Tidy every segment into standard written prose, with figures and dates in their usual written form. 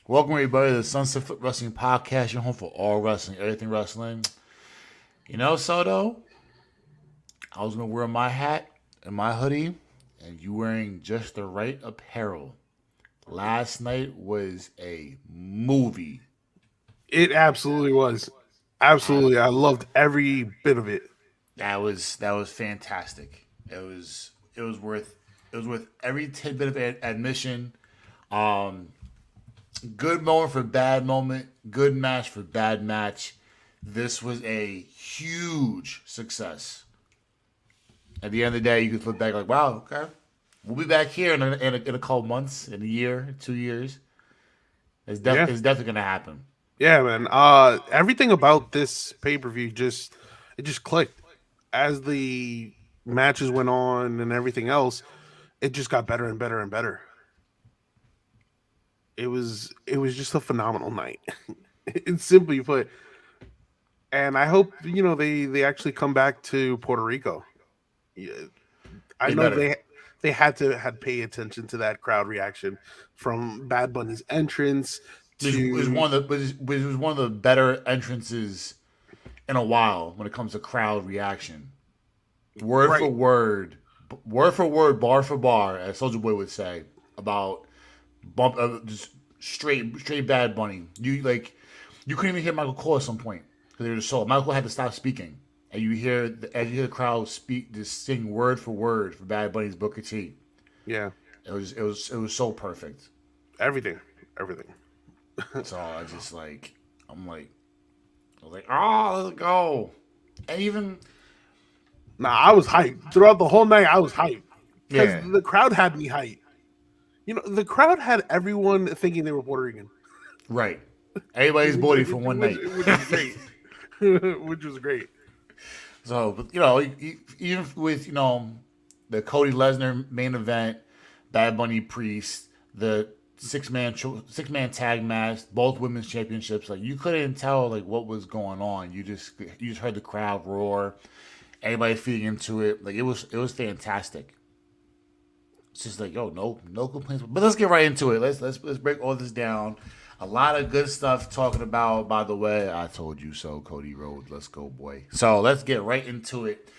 Welcome everybody to the Sunset Flip Wrestling Podcast, your home for all wrestling, everything wrestling. Soto, I was gonna wear my hat and my hoodie, and you wearing just the right apparel. Last night was a movie. It absolutely was. I, Absolutely. I loved every bit of it. that was fantastic. It was worth every tidbit of admission. Um, Good moment for bad moment. Good match for bad match. This was a huge success. At the end of the day, you can flip back like, wow, okay, we'll be back here in a couple months, in a year, 2 years. Yeah. It's definitely gonna happen. Yeah, man. Everything about this pay-per-view just clicked. As the matches went on and everything else, it just got better and better and better. It was just a phenomenal night. It's simply put. And I hope, they actually come back to Puerto Rico. Yeah, I They know better. they had pay attention to that crowd reaction from Bad Bunny's entrance This is to was one of the better entrances in a while when it comes to crowd reaction. Word for right. word, word for word, bar for bar, as Soldier Boy would say about just straight Bad Bunny. You couldn't even hear Michael Cole at some point because they were just so Michael had to stop speaking, and as you hear the crowd speak, just sing word for Bad Bunny's Booker T. Yeah, It was so perfect. everything, everything. So I'm like I was like, oh, let's go, and even Nah, I was hyped throughout the whole night. I was hyped because yeah, the crowd had me hyped. The crowd had everyone thinking they were Puerto Rican, right. Everybody's which booty for which one which, night. which was great, which was great. So, but even with the Cody Lesnar main event, Bad Bunny Priest, the six man tag match, both women's championships, like you couldn't tell like what was going on. You just heard the crowd roar, everybody feeding into it. Like it was fantastic. It's just like, yo, no complaints. But let's get right into it. Let's break all this down. A lot of good stuff talking about. By the way, I told you so, Cody Rhodes. Let's go, boy. So let's get right into it.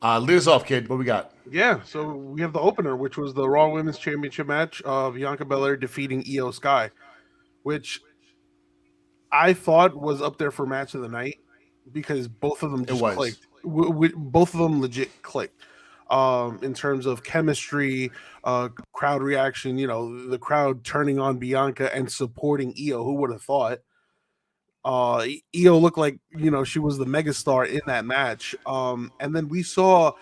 Lead us off, kid. What we got? Yeah, so we have the opener, which was the Raw Women's Championship match of Bianca Belair defeating Io Sky, which I thought was up there for match of the night because both of them It just was. clicked. Both of them legit clicked. In terms of chemistry, crowd reaction, the crowd turning on Bianca and supporting Io. Who would have thought? Io looked like she was the megastar in that match. And then we saw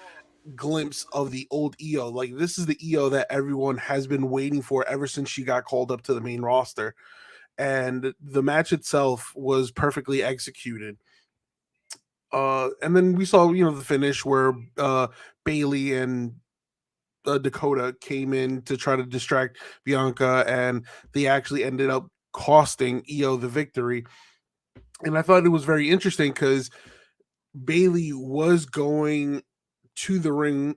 glimpse of the old Io. Like this is the Io that everyone has been waiting for ever since she got called up to the main roster. And the match itself was perfectly executed. And then we saw, the finish where Bailey and Dakota came in to try to distract Bianca, and they actually ended up costing Io the victory. And I thought it was very interesting because Bailey was going to the ring,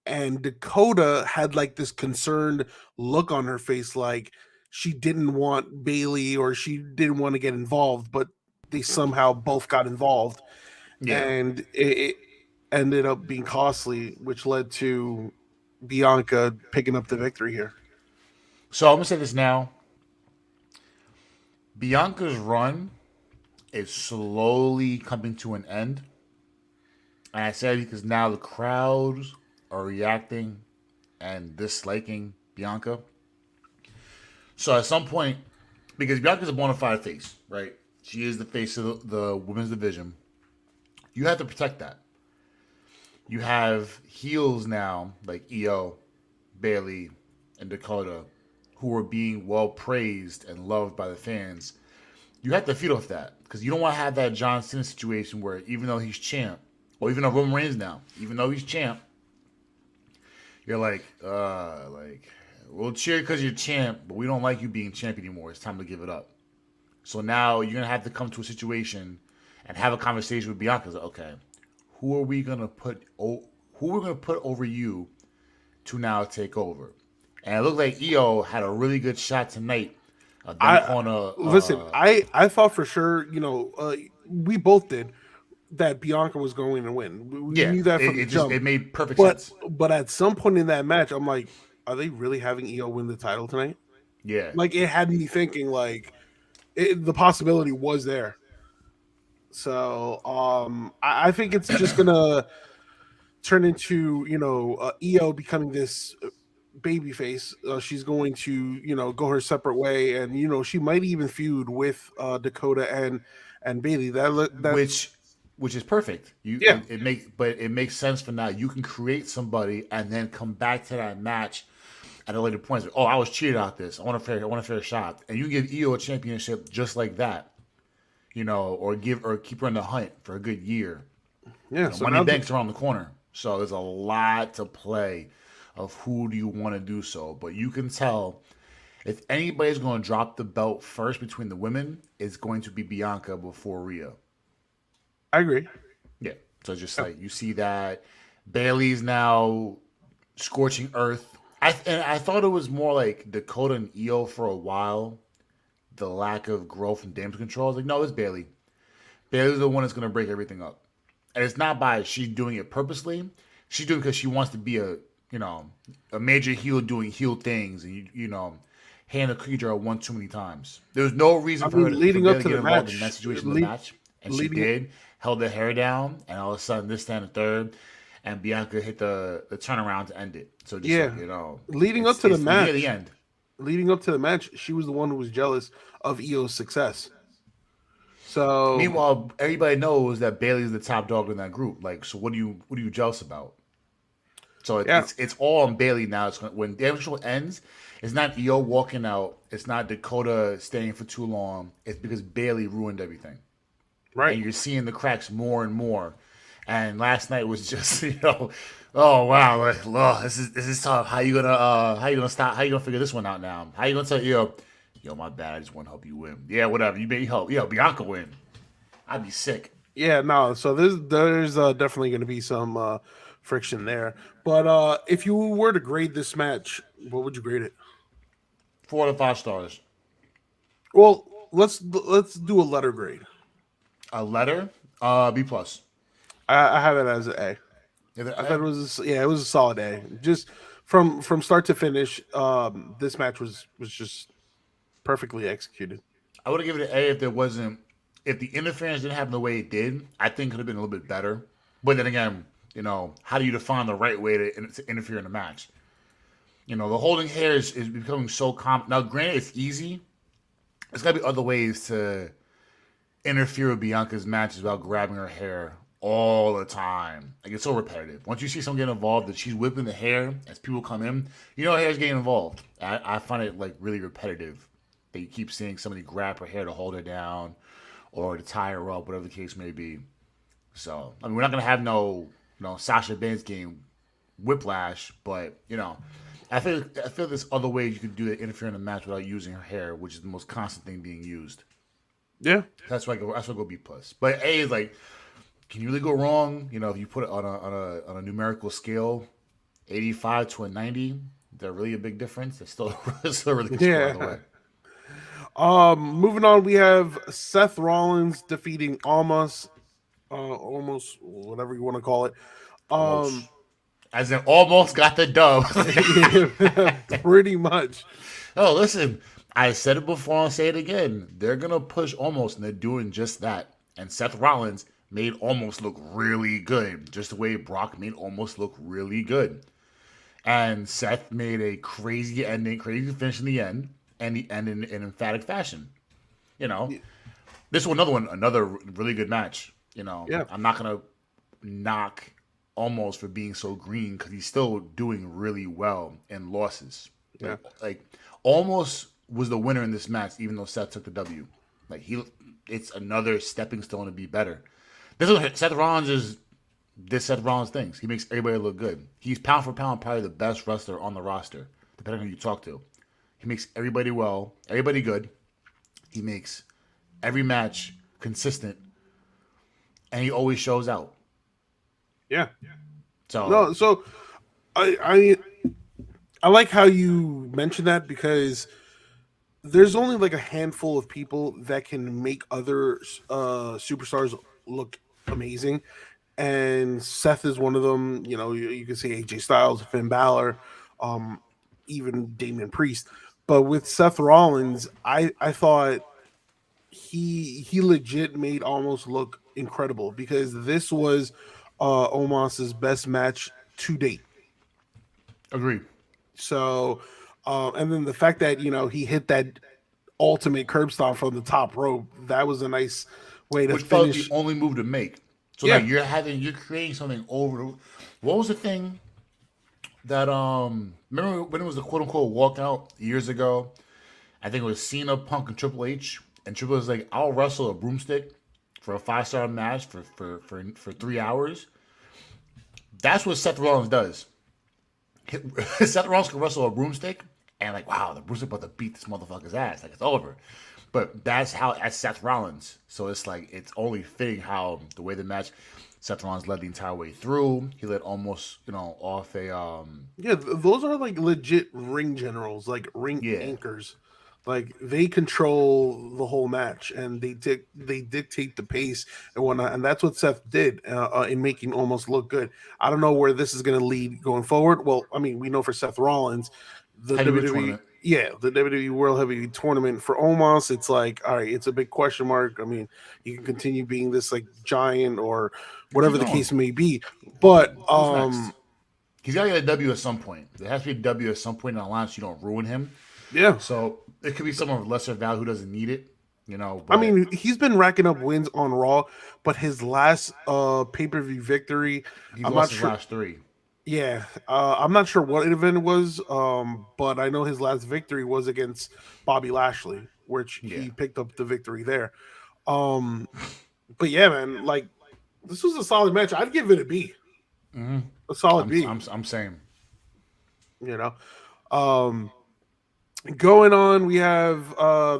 and Dakota had like this concerned look on her face, like she didn't want Bailey or she didn't want to get involved, but they somehow both got involved, Yeah. and it ended up being costly, which led to Bianca picking up the victory here. So I'm gonna say this now. Bianca's run is slowly coming to an end, and I say because now the crowds are reacting and disliking Bianca. So at some point, because Bianca's a bona fide face, right? She is the face of the women's division. You have to protect that. You have heels now like Io, Bailey, and Dakota, who are being well praised and loved by the fans. You have to feed off that because you don't want to have that John Cena situation where even though he's champ, or even though Roman Reigns now, even though he's champ, you're like we'll cheer because you're champ, but we don't like you being champ anymore. It's time to give it up. So now you're gonna have to come to a situation and have a conversation with Bianca. Like, okay, who are we gonna put? Who are we gonna put over you to now take over? And it looked like Io had a really good shot tonight Them corner. Listen. I thought for sure, we both did that Bianca was going to win. We Yeah, knew that from the jump. it made perfect But sense. at some point in that match, I'm like, are they really having Io win the title tonight? Yeah, Like it had me thinking like the possibility was there. So I think it's just gonna turn into Io becoming this baby face. She's going to go her separate way, and she might even feud with Dakota and Bailey. That's which is perfect. yeah. It makes sense for now. You can create somebody and then come back to that match at a later point. Oh, I was cheated out this. I want a fair shot, and you give Io a championship just like that. Or keep her in the hunt for a good year. Yeah, so Money Bank's around the corner, so there's a lot to play of who do you want to do so. But you can tell if anybody's going to drop the belt first between the women, it's going to be Bianca before Rhea. I agree. Yeah, so just like you see that Bailey's now scorching earth. I thought it was more like Dakota and Io for a while. The lack of growth and damage control. I was like, no, it's Bailey. Bailey's the one that's going to break everything up. And it's not by she's doing it purposely. She's doing it because she wants to be a major heel doing heel things, and hand a cookie jar one too many times. There's no reason for her leading to up to get the involved match, in that situation in the match, and she did. Held her hair down, and all of a sudden this, that, and the third, and Bianca hit the turnaround to end it. So just leading up to the match, the end. Leading up to the match, she was the one who was jealous of Io's success. So meanwhile, everybody knows that Bailey's the top dog in that group. Like, so what are you jealous about? So it's all on Bailey now. When the episode ends, it's not Io walking out. It's not Dakota staying for too long. It's because Bailey ruined everything. Right. And you're seeing the cracks more and more. And last night was just, oh wow, this is tough. How you gonna stop? How you gonna figure this one out now? How you gonna tell yo, my bad, I just want to help you win. Yeah, whatever. You may help. Bianca win. I'd be sick. Yeah, no. So there's definitely going to be some friction there. But if you were to grade this match, what would you grade it? 4 out of 5 stars. Well, let's do a letter grade. A letter? B plus. I have it as an A. I thought it was it was a solid A. Just from start to finish, this match was just perfectly executed. I would have given it an A if the interference didn't happen the way it did. I think it could have been a little bit better. But then again, how do you define the right way to interfere in the match? The holding hair is becoming so common. Now, granted, it's easy. There's got to be other ways to interfere with Bianca's matches without grabbing her hair all the time. Like, it's so repetitive. Once you see someone get involved, that she's whipping the hair as people come in, her hair's getting involved. I find it like really repetitive that you keep seeing somebody grab her hair to hold her down or to tie her up, whatever the case may be. So, I mean, we're not gonna have no Sasha Banks game whiplash, but I feel there's other ways you could do to interfere in the match without using her hair, which is the most constant thing being used. Yeah, that's why I go B plus. But A is like, can you really go wrong? If you put it on a numerical scale, 85 to a 90, is that really a big difference? It's still a really good score, by the way. Moving on, we have Seth Rollins defeating Omos, whatever you want to call it. As in almost got the dub. Pretty much. Oh, listen, I said it before, I'll say it again. They're going to push Omos, and they're doing just that. And Seth Rollins made Omos look really good, just the way Brock made Omos look really good. And Seth made a crazy finish in the end, and the end in an emphatic fashion. This was another really good match. I'm not going to knock Omos for being so green because he's still doing really well in losses. Yeah. Like Omos was the winner in this match, even though Seth took the W. Like it's another stepping stone to be better. Seth Rollins things. He makes everybody look good. He's pound for pound probably the best wrestler on the roster, depending on who you talk to. He makes everybody good. He makes every match consistent, and he always shows out. Yeah. So I like how you mentioned that because there's only like a handful of people that can make other superstars look amazing, and Seth is one of them. You know, you can say AJ Styles, Finn Balor, um, even Damian Priest. But with Seth Rollins, I thought he legit made almost look incredible because this was Omos's best match to date. Agreed. So, and then the fact that he hit that ultimate curb stomp from the top rope, that was a nice way to Which felt the finish. only move to make. So now Yeah, you're creating something over. What was the thing that remember when it was the quote unquote walkout years ago? I think it was Cena, Punk, and Triple H, and Triple H was like, "I'll wrestle a broomstick for a 5-star match for 3 hours." That's what Seth Rollins does. Seth Rollins can wrestle a broomstick, and like, wow, the broomstick about to beat this motherfucker's ass, like it's over. But that's Seth Rollins, so it's like it's only fitting how the way the match. Seth Rollins led the entire way through. He led almost, off a yeah, those are like legit ring generals, like ring yeah. anchors. Like they control the whole match and they dictate the pace and whatnot, and that's what Seth did in making almost look good. I don't know where this is going to lead going forward. Well, I mean, we know for Seth Rollins, the Heavyweight WWE, tournament. yeah, the WWE World Heavyweight Tournament for Omos, it's like, all right, it's a big question mark. I mean, you can continue being this like giant or Keep whatever the going. case may be, but Who's next? He's got to get a W at some point. There has to be a W at some point in the line so you don't ruin him. yeah. So it could be someone of lesser value who doesn't need it, I but mean, he's been racking up wins on Raw, but his last pay-per-view victory, he I'm lost not his sure. last three. Yeah, I'm not sure what event it was, but I know his last victory was against Bobby Lashley, which Yeah. he picked up the victory there. Um, but yeah, man, like this was a solid match. I'd give it a B, a solid I'm B. I'm saying. You know, um, going on, we have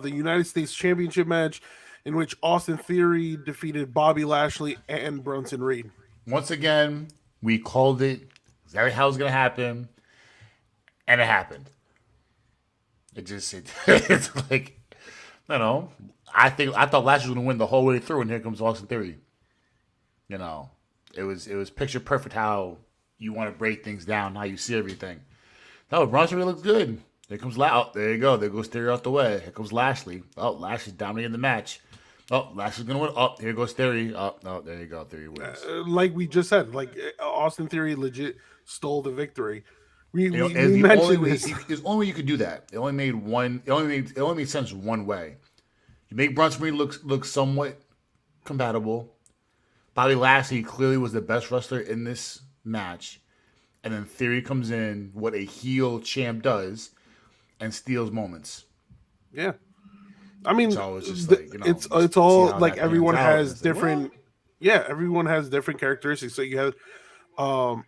the United States Championship match in which Austin Theory defeated Bobby Lashley and Bronson Reed. Once again, we called it exactly how it was gonna happen, and it happened. It's like I thought Lashley was gonna win the whole way through, and here comes Austin Theory. You know, it was picture perfect how you want to break things down, how you see everything. No, Bronson really looks good. There comes oh, there you go. There goes Theory out the way. Here comes Lashley. Oh, Lashley's dominating the match. Oh, Lashley's gonna win. Oh, here goes Theory. Oh, no, there you go. Theory wins. Like we just said, like Austin Theory legit stole the victory. We You know, we, and we the only mentioned way this. there's only way you could do that. It only made sense one way. You make Bronson Reed look somewhat compatible. Bobby Lashley clearly was the best wrestler in this match, and then Theory comes in, what a heel champ does, and steals moments. Yeah, I mean, So it's just like it's just see all how like that pans everyone out. And has it's like what? different. Yeah, everyone has different characteristics. So um,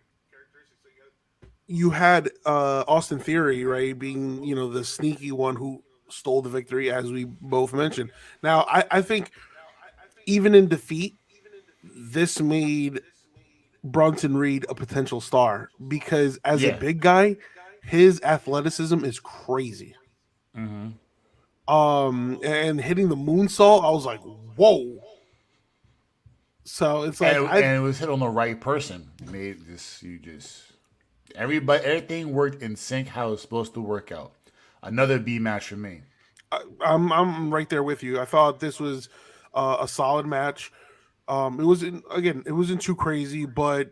you had Austin Theory, right, being the sneaky one who stole the victory, as we both mentioned. Now, I think even in defeat, this made Bronson Reed a potential star because as a Yeah, big guy, his athleticism is crazy. And hitting the moonsault, I was like, whoa. So it's like and it was hit on the right person. Made this you just everything worked in sync how it's supposed to work out. Another B match for me. I'm right there with you. I thought this was a solid match. It wasn't too crazy, but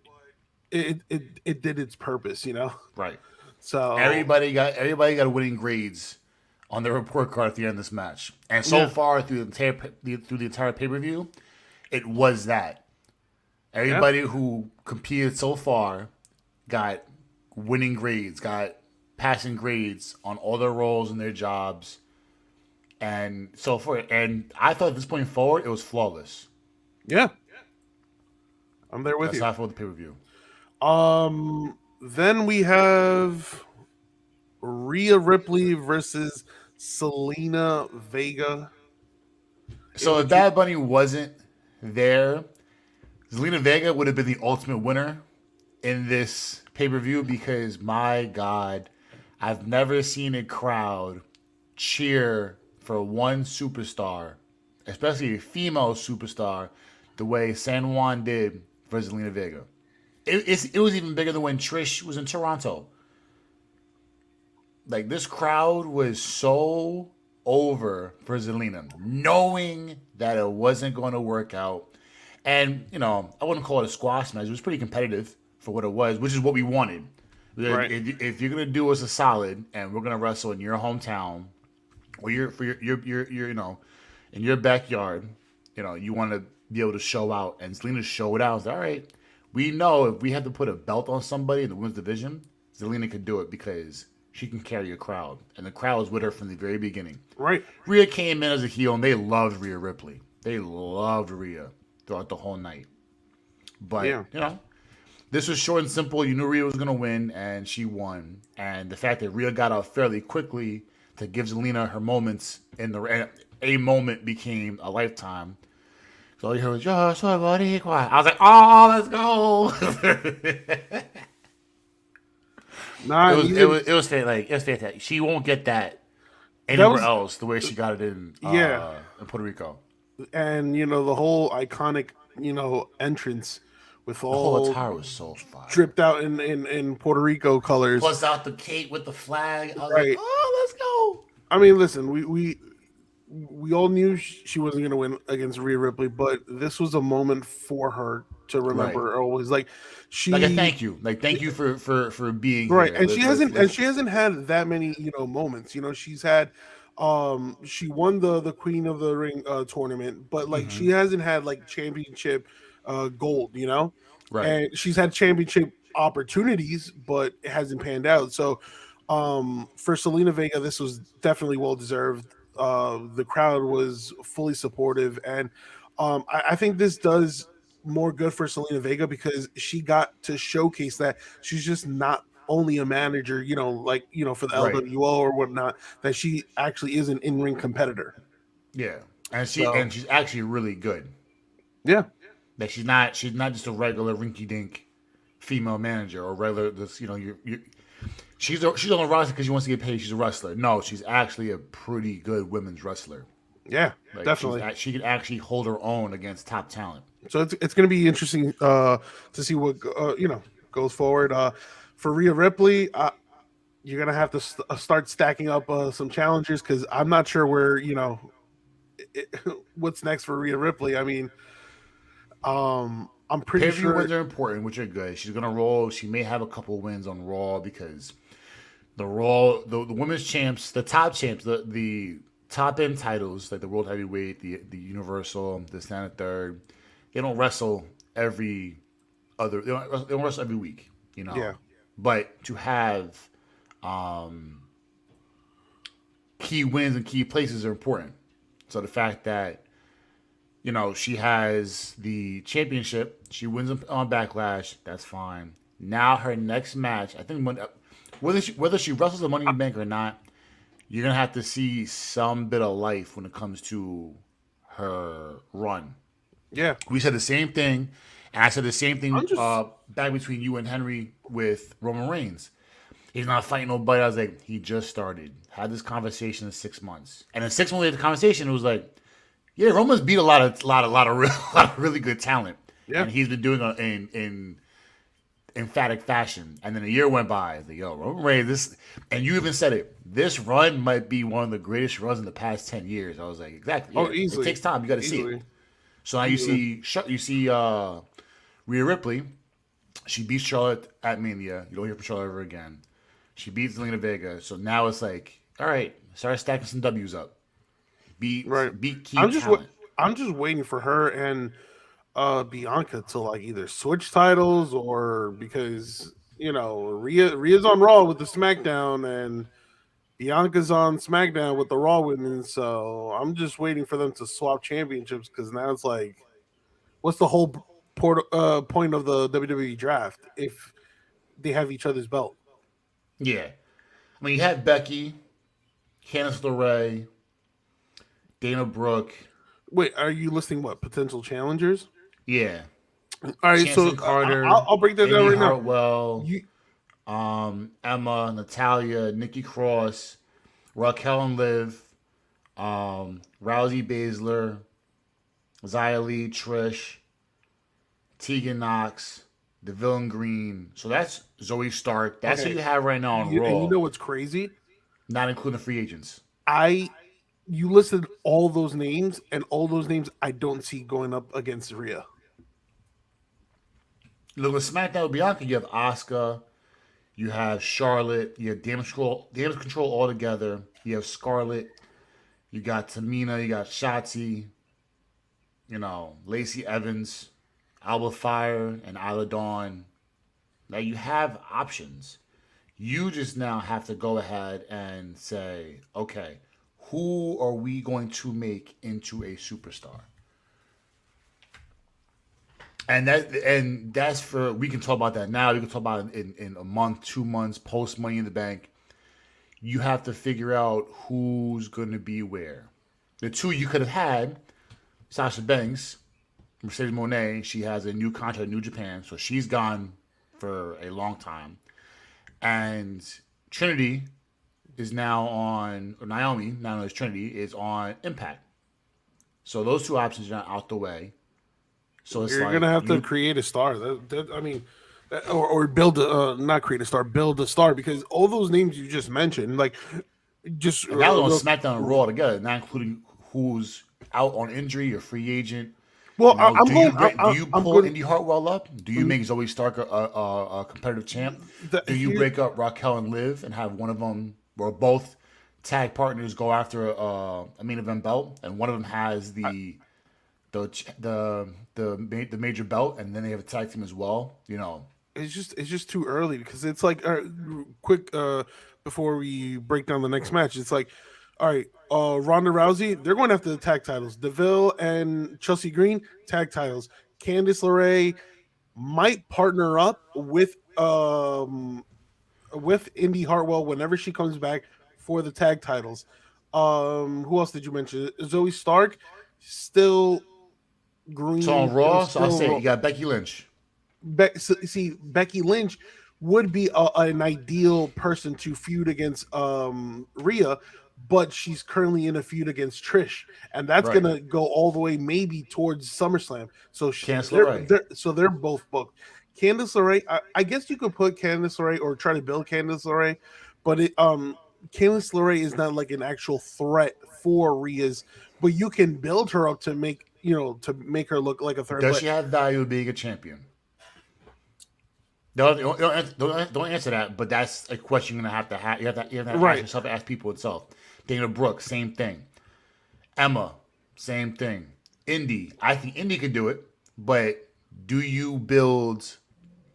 it did its purpose. Right. So Everybody got winning grades on their report card at the end of this match. And so yeah, far through the entire pay per view, it was that. yeah, Everybody who competed so far got winning grades, got passing grades on all their roles and their jobs, and so forth. And I thought at this point forward, it was flawless. yeah. I'm there with That's you. how I felt the pay per view. Then we have Rhea Ripley versus Selena Vega. In So if which you, Bad Bunny wasn't there, Zelina Vega would have been the ultimate winner in this pay per view because my God, I've never seen a crowd cheer for one superstar, especially a female superstar, the way San Juan did for Zelina Vega. It was even bigger than when Trish was in Toronto. Like, this crowd was so over for Zelina, knowing that it wasn't going to work out. And, I wouldn't call it a squash match. It was pretty competitive for what it was, which is what we wanted. Right. If you're going to do us a solid and we're going to wrestle in your hometown or your in your backyard, you want to be able to show out. And Zelina showed out. All right, we know if we have to put a belt on somebody in the women's division, Zelina could do it because she can carry a crowd. And the crowd was with her from the very beginning. Right. Rhea came in as a heel, and they loved Rhea Ripley. They loved Rhea throughout the whole night. But, this was short and simple. You knew Rhea was going to win, and she won. And the fact that Rhea got out fairly quickly to give Zelina her moments a moment became a lifetime. So all you heard was, "Just Boricua." I was like, "Oh, let's go!" It was fantastic. She won't get that anywhere else the way she got it in Puerto Rico. And the whole iconic entrance with all the whole attire was so fire, dripped out in Puerto Rico colors. Plus out the cape with the flag. I was like, "Oh, let's go!" I mean, listen, we all knew she wasn't going to win against Rhea Ripley, but this was a moment for her to remember always. Like a thank you, for being right. here. And she hasn't had that many moments. She's had she won the Queen of the Ring tournament, but she hasn't had championship gold. Right. And she's had championship opportunities, but it hasn't panned out. So for Zelina Vega, this was definitely well deserved. The crowd was fully supportive, and I think this does more good for Zelina Vega because she got to showcase that she's just not only a manager, for the LWO or whatnot, that she actually is an in-ring competitor. Yeah, and she's actually really good. Yeah, that she's not just a regular rinky-dink female manager or regular she's on the roster because she wants to get paid. She's a wrestler. No, she's actually a pretty good women's wrestler. Yeah, definitely. She can actually hold her own against top talent. So it's going to be interesting to see what goes forward. For Rhea Ripley, you're going to have to start stacking up some challengers because I'm not sure where what's next for Rhea Ripley. I mean, I'm pretty sure wins are important, which are good. She's going to roll. She may have a couple wins on Raw because the women's champs, the top champs, the top end titles like the World Heavyweight, the Universal, the Standard Third, they don't wrestle every wrestle every week, Yeah. But to have key wins and key places are important. So the fact that she has the championship, she wins on Backlash, that's fine. Now her next match, I think whether she wrestles the Money in the Bank or not, you're gonna have to see some bit of life when it comes to her run. Yeah, we said the same thing, and I said the same thing back between you and Henry with Roman Reigns. He's not fighting nobody. I was like, he just started. Had this conversation in 6 months, and in 6 months of the conversation, it was like, yeah, Roman's beat a lot of really good talent, and he's been doing it in emphatic fashion. And then a year went by. I was like, yo, Roman Reigns, and you even said it. This run might be one of the greatest runs in the past 10 years. I was like, exactly. Yeah, easily. It takes time. You got to see it. So now you see Rhea Ripley. She beats Charlotte at Mania. You don't hear from Charlotte ever again. She beats Zelina Vega. So now it's like, all right, start stacking some W's up. Beat key talent. I'm just waiting for her and Bianca to either switch titles or because Rhea's on Raw with the SmackDown and Bianca's on SmackDown with the Raw women. So I'm just waiting for them to swap championships because now it's like, what's the whole point of the WWE draft if they have each other's belt? Yeah, I mean you have Becky, Candice LeRae, Dana Brooke. Wait, are you listing what potential challengers? Yeah. All right, so Carter, I'll break that down right Hartwell, Emma, Natalia, Nikki Cross. Raquel and Liv, Rousey Baszler, Xia Li, Trish, Tegan Knox, Deville and Green. So that's Zoe Stark. That's who Okay, you have right now on and you Raw, know what's crazy? not including the free agents. I You listed all those names, and all those names I don't see going up against Rhea. Look at SmackDown with Bianca. You have Asuka, you have Charlotte, you have Damage Control all together. You have Scarlett, you got Tamina, you got Shotzi, Lacey Evans, Alba Fire, and Isla Dawn. Now you have options. You just now have to go ahead and say, okay, who are we going to make into a superstar? And that's for we can talk about that now. We can talk about it in a month, 2 months, post Money in the Bank. You have to figure out who's going to be where. The two you could have had, Sasha Banks, Mercedes Moné. She has a new contract in New Japan, so she's gone for a long time. And Trinity is now on, or Naomi, now known as Trinity, is on Impact. So those two options are out the way. So it's You're like gonna have to create a star. Or build a not create a star, build a star, because all those names you just mentioned, like just and that was on SmackDown and Raw together, not including who's out on injury or free agent. well, Do you do you I'm pull going. Indy Hartwell up? Do you make Zoe Stark a competitive champ? Do you break up Raquel and Liv and have one of them or both tag partners go after a main event belt, and one of them has the major belt, and then they have a tag team as well? It's just too early, because it's like quick before we break down the next match. It's like, all right, Ronda Rousey, they're going after the tag titles. Deville and Chelsea Green, tag titles. Candice LeRae might partner up with Indy Hartwell whenever she comes back for the tag titles. Who else did you mention? Zoe Stark, still So on green, Raw, so I'll still say you got Becky Lynch. See, Becky Lynch would be an ideal person to feud against Rhea, but she's currently in a feud against Trish, and that's Right. gonna go all the way maybe towards SummerSlam. So Candice LeRae. they're both booked. Candice LeRae, I guess you could put Candice LeRae or try to build Candice LeRae, but Candice LeRae is not like an actual threat for Rhea's, but you can build her up to make her look like a threat. Does But she have value of being a champion? Don't answer that, but that's a question you're gonna have to have. You have to ask right, yourself, ask people itself. Dana Brooke, same thing. Emma, same thing. Indy, I think Indy could do it, but do you build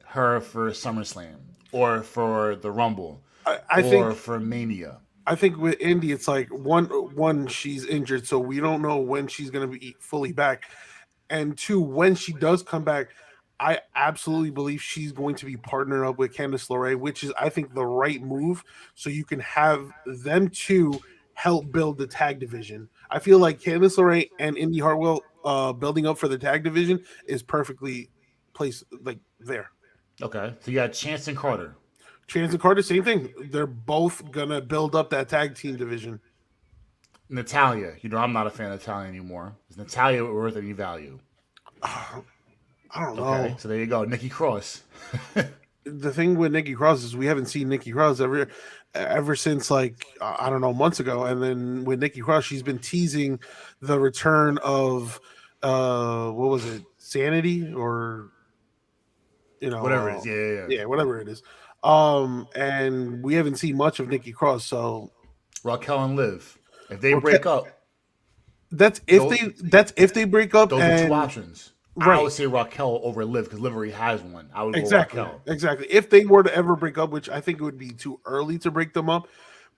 her for SummerSlam or for the Rumble I or think for Mania? I think with Indy, it's like one she's injured, so we don't know when she's going to be fully back, and two, when she does come back, I absolutely believe she's going to be partnered up with Candice LeRae, which is I think the right move. So you can have them two help build the tag division. I feel like Candice LeRae and Indy Hartwell building up for the tag division is perfectly placed like there. Okay, so you got Chance and Carter. Chance and Carter, same thing. They're both gonna build up that tag team division. Natalia, I'm not a fan of Natalia anymore. Is Natalia worth any value? I don't Okay, know. so there you go. Nikki Cross. The thing with Nikki Cross is we haven't seen Nikki Cross ever since, like, I don't know, months ago. And then with Nikki Cross, she's been teasing the return of what was it, Sanity, or Whatever it is. Yeah. yeah, whatever it is. And we haven't seen much of Nikki Cross. So Raquel and Liv. If they Raquel, break up, that's those, if they break up, those are two and options. I right. would say Raquel over Liv because Liv already has one. I would go Exactly. Raquel. Exactly. If they were to ever break up, which I think it would be too early to break them up,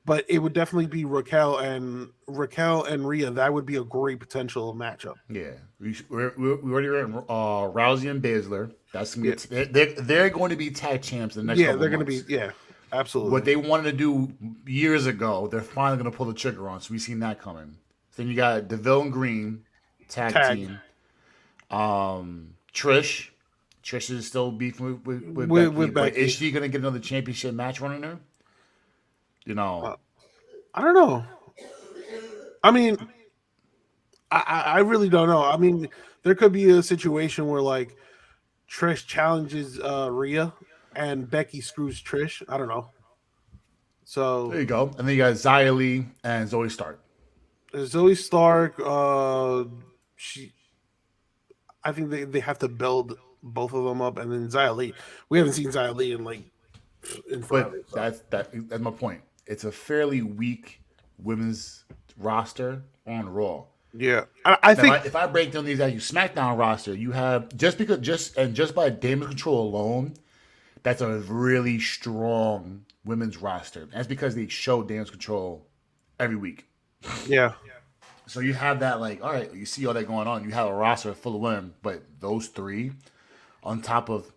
but it would definitely be Raquel and Rhea. That would be a great potential matchup. Yeah, we already ran Rousey and Baszler. That's gonna be Yeah. they're going to be tag champs in the next Yeah, couple they're of going to months. be. Yeah, absolutely. What they wanted to do years ago, they're finally going to pull the trigger on. So we've seen that coming. Then you got Deville and Green tag Tag team. Trish. Trish is still beefing with Becky, with but is Becky. she going to get another championship match running her? You know, I don't know. I mean, I really don't know. I mean, there could be a situation where like Trish challenges Rhea and Becky screws Trish. I don't know. There So you go. And then you got Xia Li and Zoe Stark. Zoe Stark, she, I think they have to build both of them up, and then Xia Li. We haven't seen Xia Li in like in But forever. So that's my point. It's a fairly weak women's roster on Raw. yeah, I Now, think if I break down these as you SmackDown roster, you have just by damage control alone, that's a really strong women's roster. That's because they show damage control every week. yeah, So you have that like, all right, you see all that going on. You have a roster full of women, but those three on top of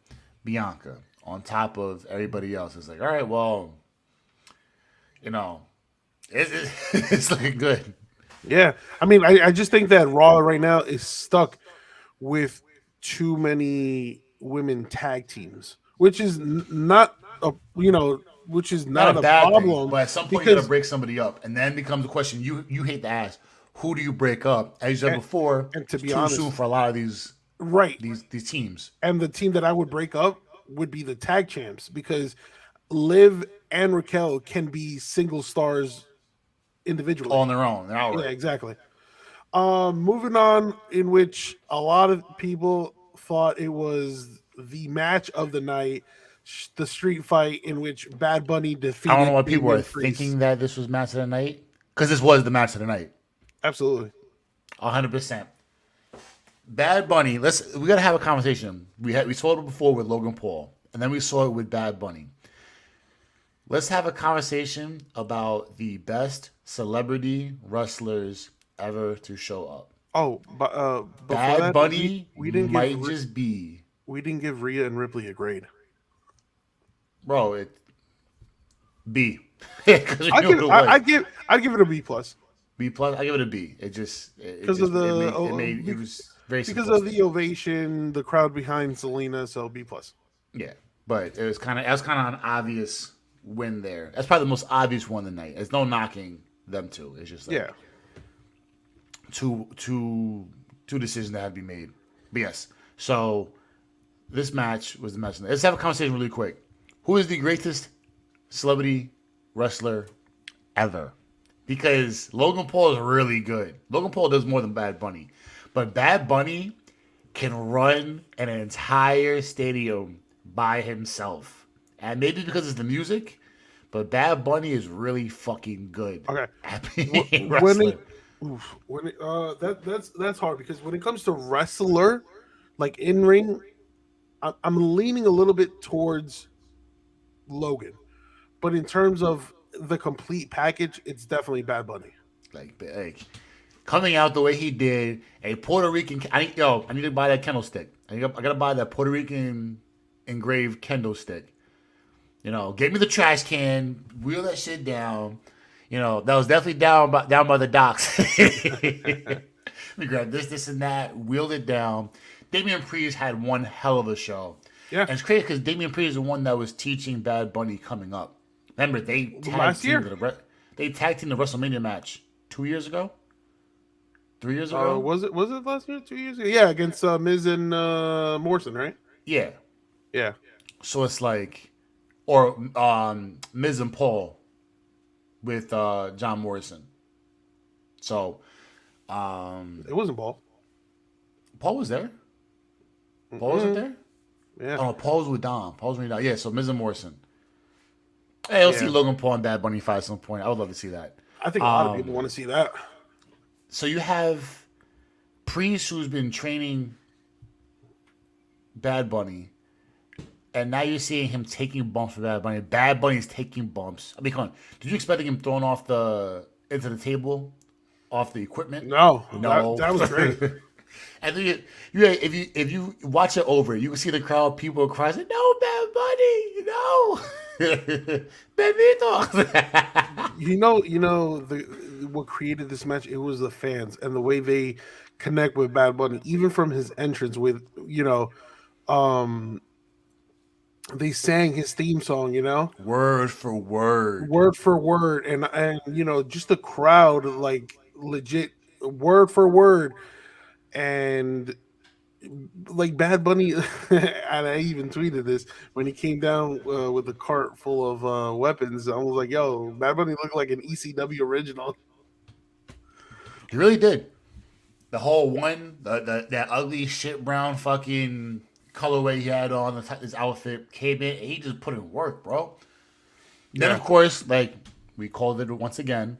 Bianca, on top of everybody else, it's like, all right, well, you know, it's looking good. yeah. I mean, I just think that Raw right now is stuck with too many women tag teams, which is not a which is Not a not a bad thing, problem but at some point you got to because break somebody up, and then becomes a question you hate to ask: who do you break up? As you said and, before, and to it's be too soon honest, for a lot of these right. these teams And the team that I would break up would be the tag champs because Liv and Raquel can be single stars all individually. on their own. They're Yeah, outright. exactly. Moving on, in which a lot of people thought it was the match of the night, the street fight in which Bad Bunny I don't know defeated why people are Damian Priest. thinking that this was match of the night because this was the match of the night, Absolutely. 100%. Bad Bunny. We gotta have a conversation. We saw it before with Logan Paul, and then we saw it with Bad Bunny. Let's have a conversation about the best celebrity wrestlers ever to show up. Oh, but before Bad that, Bunny we didn't might just be, we didn't give Rhea and Ripley a grade. bro. It B because you I know give what it I, was. I give it a B plus B plus. I give it a B. It because of just the it was very because of simplistic. the ovation, the crowd behind Zelina. So B plus. Yeah, but it was kind of an obvious win there. That's probably the most obvious one of the night. There's no knocking them two. It's just like Yeah. two decisions that had to be made. But yes, so this match was the match. Let's have a conversation really quick. Who is the greatest celebrity wrestler ever? Because Logan Paul is really good. Logan Paul does more than Bad Bunny, but Bad Bunny can run an entire stadium by himself. And maybe because it's the music, but Bad Bunny is really fucking good Okay. at being a When wrestler. it, when it, that's hard because when it comes to wrestler, like in ring, I'm leaning a little bit towards Logan, but in terms of the complete package, it's definitely Bad Bunny. Like coming out the way he did, a Puerto Rican. I need to buy that candlestick. I gotta buy that Puerto Rican engraved candlestick. Get me the trash can, wheel that shit down. That was definitely down by the docks. We grabbed this, and that, wheeled it down. Damian Priest had one hell of a show. Yeah, And it's crazy because Damian Priest is the one that was teaching Bad Bunny coming up. Remember, last year. They tag teamed the WrestleMania match 2 years ago, 3 years ago. Was it last year? 2 years ago? Yeah, against Miz and Morrison, right? Yeah. Yeah, So it's like, or Miz and Paul with John Morrison. So it wasn't Paul. Paul was there. Paul wasn't there. Yeah, Oh, Paul was with Dom. Paul was with Dom. Yeah. So Miz and Morrison. Hey, I'll see yeah. Logan Paul and Bad Bunny fight at some point. I would love to see that. I think a lot of people want to see that. So you have Priest, who's been training Bad Bunny, and now you're seeing him taking bumps for Bad Bunny. Bad Bunny's taking bumps. I mean, come on. Did you expect him thrown off into the table, off the equipment? No, No. that was great. And then if you watch it over, you can see the crowd, people are crying, like, no, Bad Bunny, no. Bebito. What created this match? It was the fans and the way they connect with Bad Bunny, even from his entrance with um they sang his theme song, Word for word. word for word, and just the crowd like legit word for word, and like Bad Bunny, and I even tweeted this when he came down with a cart full of weapons. I was like, "Yo, Bad Bunny looked like an ECW original." He really did. The whole one, that ugly shit brown fucking colorway he had on his outfit came in. And he just put in work, bro. Then Yeah, of course, like we called it once again,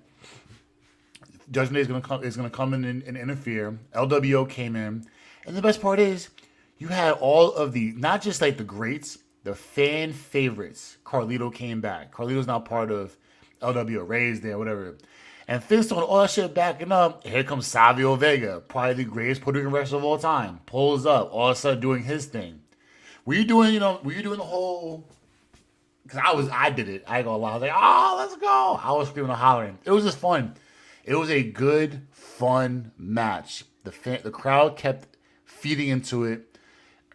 Judgment Day is gonna come in and interfere. LWO came in, and the best part is, you had all of the not just like the greats, the fan favorites. Carlito came back. Carlito's now part of LWO. Ray's there, whatever. And Finn's throwing all that shit backing up. Here comes Savio Vega, probably the greatest Puerto Rican wrestler of all time. Pulls up, all of a sudden doing his thing. Were you doing, were you doing the whole? Because I did it. I ain't gonna lie. I was like, oh, let's go. I was screaming and hollering. It was just fun. It was a good, fun match. The crowd kept feeding into it.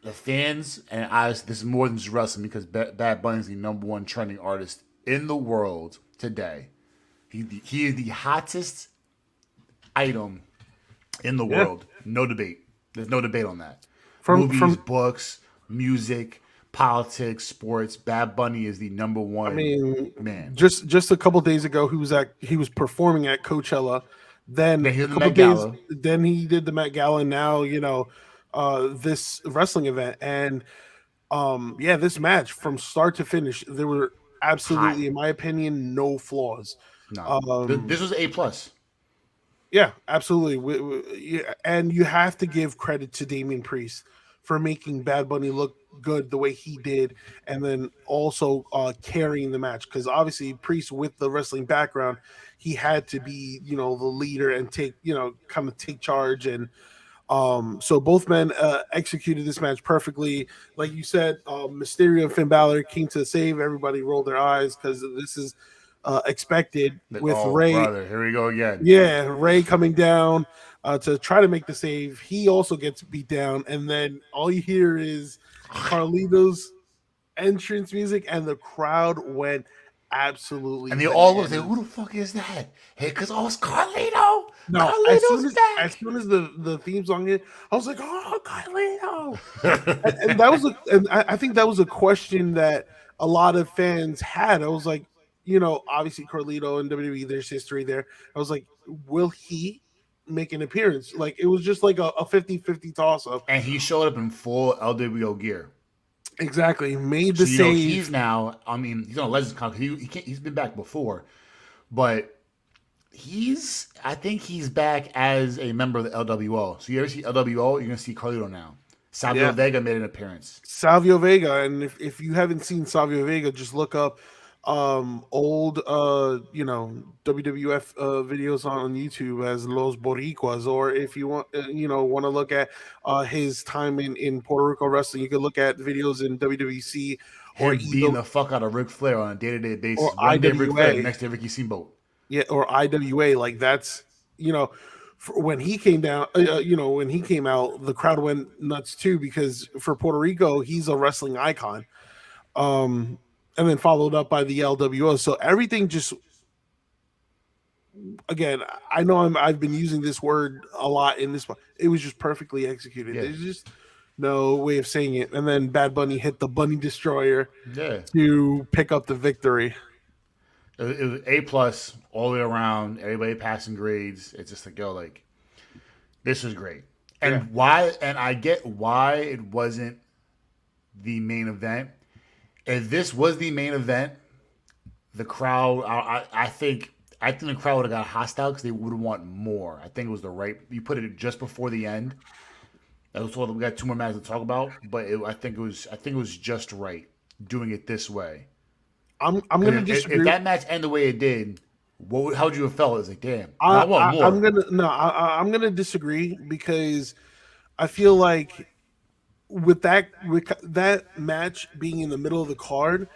The fans and I. This is more than just wrestling because Bad Bunny is the number one trending artist in the world today. He is the hottest item in the yeah. world. No debate. There's no debate on that. From Movies, books, music, politics, sports. Bad Bunny is the number I one mean, man. just a couple days ago, he was performing at Coachella. Then Then here's a the couple Met days, Gala. then he did the Met Gala. And now this wrestling event, and yeah, this match from start to finish, there were Hot. absolutely, in my opinion, no flaws. No. Um, This was A plus. yeah, absolutely. Yeah, and you have to give credit to Damian Priest for making Bad Bunny look good the way he did, and then also carrying the match because obviously Priest, with the wrestling background, he had to be the leader and take kind of take charge. And so both men executed this match perfectly. Like you said, Mysterio and Finn Balor came to save. Everybody rolled their eyes because this is expected Like, with oh, Ray. brother, here we go again. Yeah, Ray coming down to try to make the save. He also gets beat down, and then all you hear is Carlito's entrance music, and the crowd went absolutely And they all look like, bananas. who the fuck is that? Hey, because oh, it's Carlito. No, Carlito's as back. soon as the theme song hit, I was like, "Oh, Carlito!" And that was and I think that was a question that a lot of fans had. I was like, obviously Carlito and WWE, there's history there. I was like, will he make an appearance? Like it was just like a 50-50 toss up. And he showed up in full LWO gear. Exactly. Made the So he's save. now. I mean, he's on a Legends contract. He's been back before, but I think he's back as a member of the LWO. So you ever see LWO, you're gonna see Carlito now. Savio Yeah. Vega made an appearance. Savio Vega. And if you haven't seen Savio Vega, just look up old WWF videos on YouTube as Los Boricuas, or if you want to look at his time in Puerto Rico wrestling, you can look at videos in WWC or Him beating either the fuck out of Ric Flair on a day-to-day or basis. One day Ric Flair, the IWA. next day Ricky Steamboat. Yeah, or IWA. Like that's when he came down, when he came out, the crowd went nuts too because for Puerto Rico, he's a wrestling icon. Um, and then followed up by the LWO. So everything just, again, I know I've been using this word a lot in this one. It was just perfectly executed. Yeah, There's just no way of saying it. And then Bad Bunny hit the Bunny Destroyer yeah. to pick up the victory. It was A plus all the way around. Everybody passing grades. It's just like, yo, like this was great. Yeah. And why? And I get why it wasn't the main event. If this was the main event, the crowd, I think the crowd would have got hostile because they would want more. I think it was the right. You put it just before the end. That was all. We got two more matches to talk about, but I think it was just right doing it this way. I'm gonna If disagree. that match ended the way it did, how would you have felt? It's like, damn, I want I'm more. gonna no, I'm gonna disagree because I feel like with that match being in the middle of the card,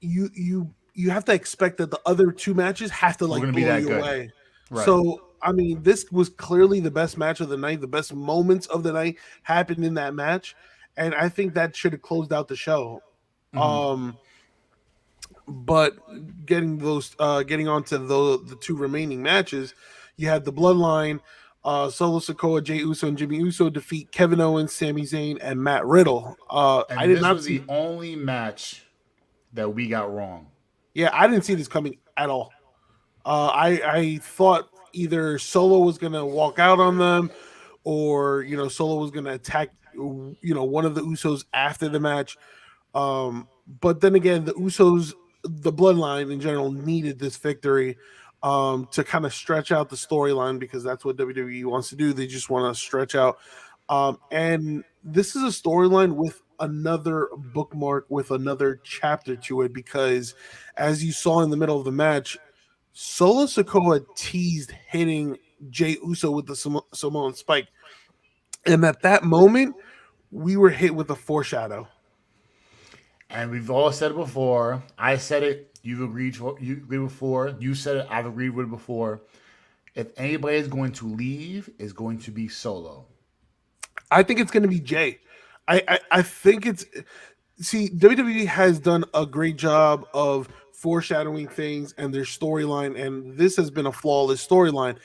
you have to expect that the other two matches have to We're like gonna be blow that you good, away. right? So I mean, this was clearly the best match of the night. The best moments of the night happened in that match, and I think that should have closed out the show. Um, but getting onto the two remaining matches, you had the Bloodline, Solo Sikoa, Jey Uso, and Jimmy Uso defeat Kevin Owens, Sami Zayn, and Matt Riddle. I And did this not was see. the only match that we got wrong. Yeah, I didn't see this coming at all. I thought either Solo was gonna walk out on them, or Solo was gonna attack one of the Usos after the match. But then again, the Bloodline in general, needed this victory to kind of stretch out the storyline, because that's what WWE wants to do. They just want to stretch out. And this is a storyline with another bookmark, with another chapter to it, because as you saw in the middle of the match, Solo Sikoa teased hitting Jey Uso with the Samoan spike. And at that moment, we were hit with a foreshadow. And we've all said it before. I said it. You've agreed. You agreed before. You said it. I've agreed with it before. If anybody is going to leave, it's going to be Solo. I think it's going to be Jey. I think it's. See, WWE has done a great job of foreshadowing things and their storyline, and this has been a flawless storyline.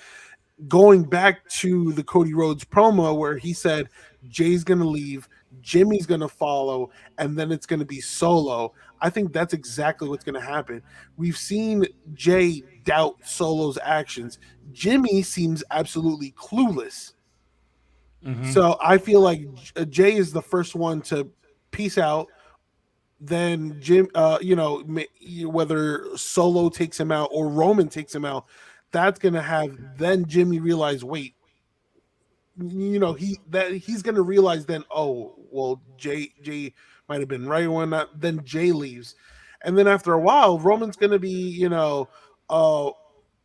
Going back to the Cody Rhodes promo where he said Jay's going to leave, Jimmy's going to follow, and then it's going to be Solo. I think that's exactly what's going to happen. We've seen Jay doubt Solo's actions. Jimmy seems absolutely clueless. So I feel like Jay is the first one to peace out. Then Jim, whether Solo takes him out or Roman takes him out, that's gonna have then Jimmy realize, wait, he's gonna realize then, oh well, Jay might have been right or not. Then Jay leaves, and then after a while, Roman's gonna be